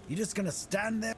You just gonna stand there?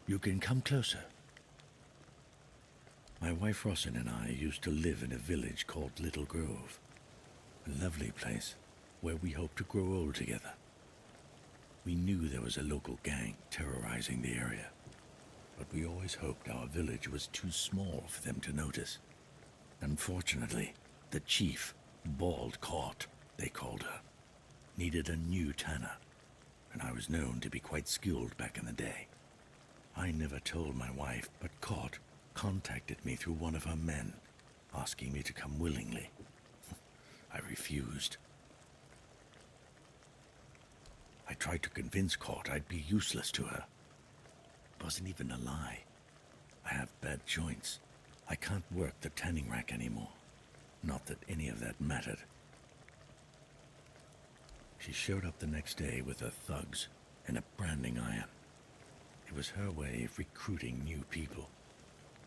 You can come closer. My wife Rossin and I used to live in a village called Little Grove. A lovely place where we hoped to grow old together. We knew there was a local gang terrorizing the area, but we always hoped our village was too small for them to notice. Unfortunately, the chief, Bald Court, they called her, needed a new tanner, and I was known to be quite skilled back in the day. I never told my wife, but Court contacted me through one of her men, asking me to come willingly. I refused. I tried to convince Court I'd be useless to her. It wasn't even a lie. I have bad joints. I can't work the tanning rack anymore. Not that any of that mattered. She showed up the next day with her thugs and a branding iron. It was her way of recruiting new people.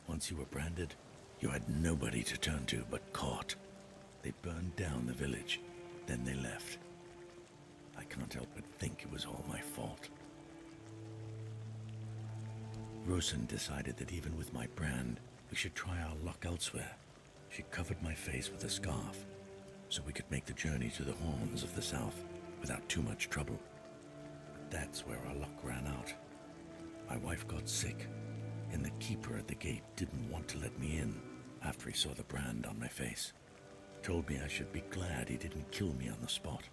Once you were branded, you had nobody to turn to but Court. They burned down the village, then they left. I can't help but think it was all my fault. Rosen decided that even with my brand, we should try our luck elsewhere. She covered my face with a scarf, so we could make the journey to the horns of the south without too much trouble. But that's where our luck ran out. My wife got sick, and the keeper at the gate didn't want to let me in after he saw the brand on my face. Told me I should be glad he didn't kill me on the spot.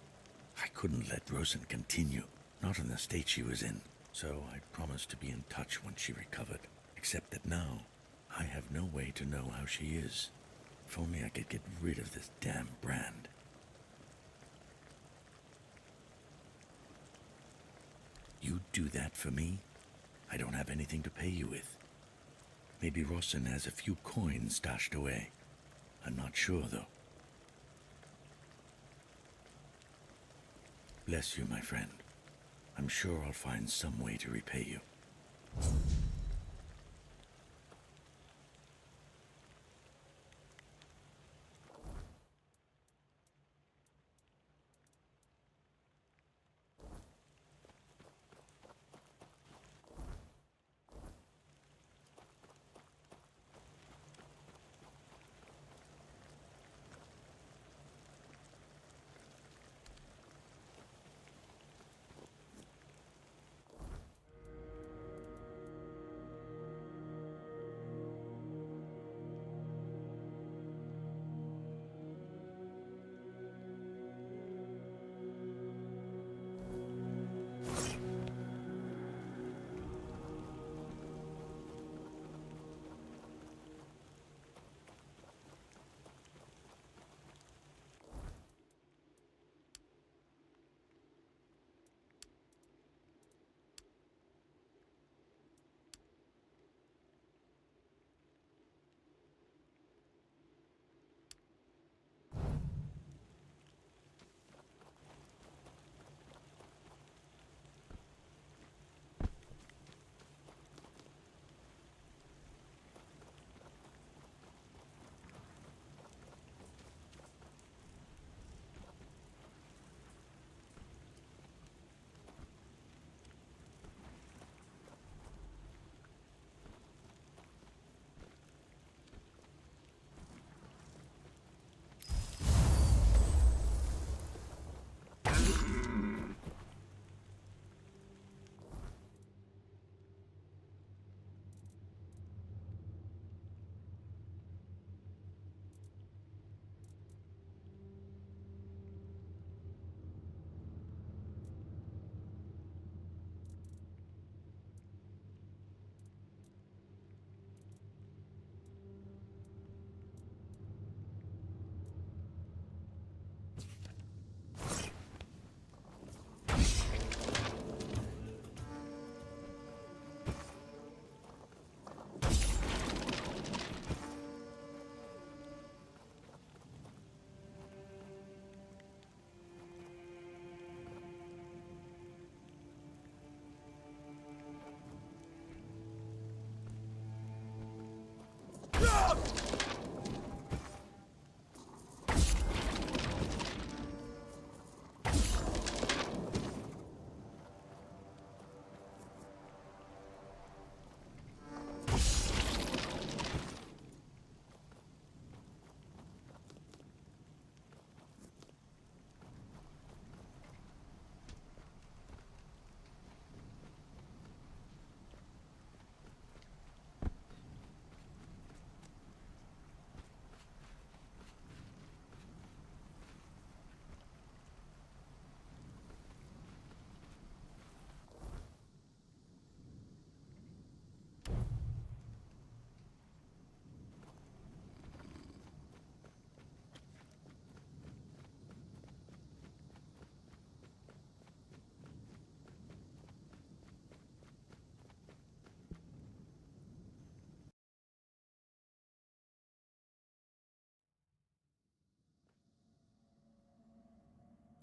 I couldn't let Rosen continue, not in the state she was in, so I promised to be in touch once she recovered, except that now I have no way to know how she is. If only I could get rid of this damn brand. You'd do that for me? I don't have anything to pay you with. Maybe Rossin has a few coins stashed away. I'm not sure, though. Bless you, my friend. I'm sure I'll find some way to repay you.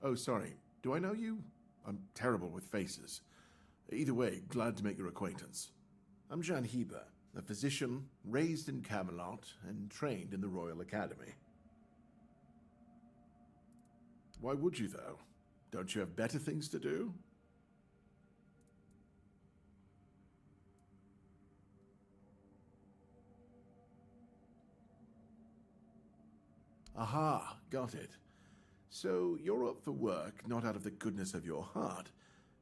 Oh, sorry. Do I know you? I'm terrible with faces. Either way, glad to make your acquaintance. I'm Jan Heber, a physician raised in Camelot and trained in the Royal Academy. Why would you, though? Don't you have better things to do? Aha, got it. So you're up for work not out of the goodness of your heart,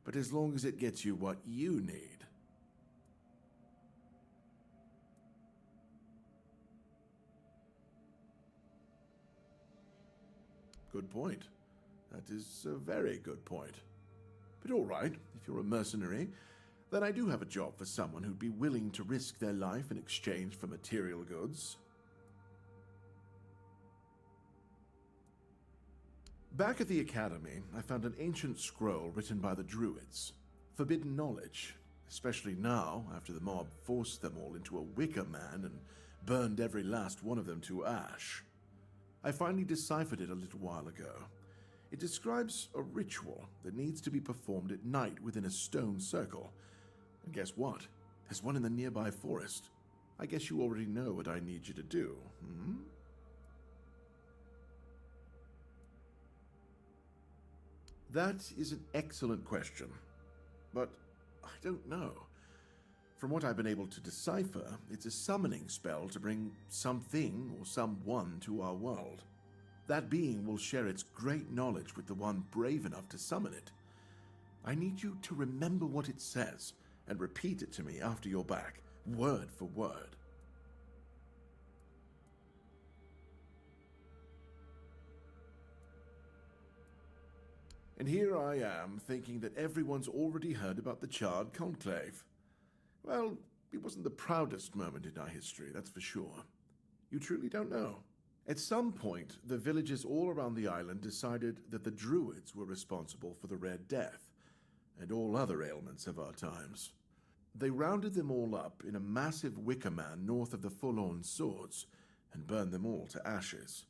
but as long as it gets you what you need. Good point. That is a very good point. But all right, if you're a mercenary, then I do have a job for someone who'd be willing to risk their life in exchange for material goods. Back at the Academy, I found an ancient scroll written by the Druids. Forbidden knowledge. especially now, after the mob forced them all into a wicker man and burned every last one of them to ash. I finally deciphered it a little while ago. It describes a ritual that needs to be performed at night within a stone circle. And guess what? There's one in the nearby forest. I guess you already know what I need you to do, hmm? That is an excellent question, but I don't know. From what I've been able to decipher, it's a summoning spell to bring something or someone to our world. That being will share its great knowledge with the one brave enough to summon it. I need you to remember what it says and repeat it to me after you're back, word for word. And here I am, thinking that everyone's already heard about the Charred Conclave. Well, it wasn't the proudest moment in our history, that's for sure. You truly don't know. At some point, the villagers all around the island decided that the Druids were responsible for the Red Death, and all other ailments of our times. They rounded them all up in a massive wicker man north of the Forlorn Swords, and burned them all to ashes.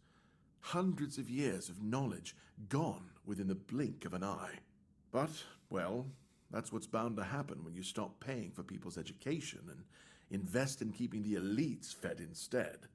Hundreds of years of knowledge gone within the blink of an eye. But, well, that's what's bound to happen when you stop paying for people's education and invest in keeping the elites fed instead.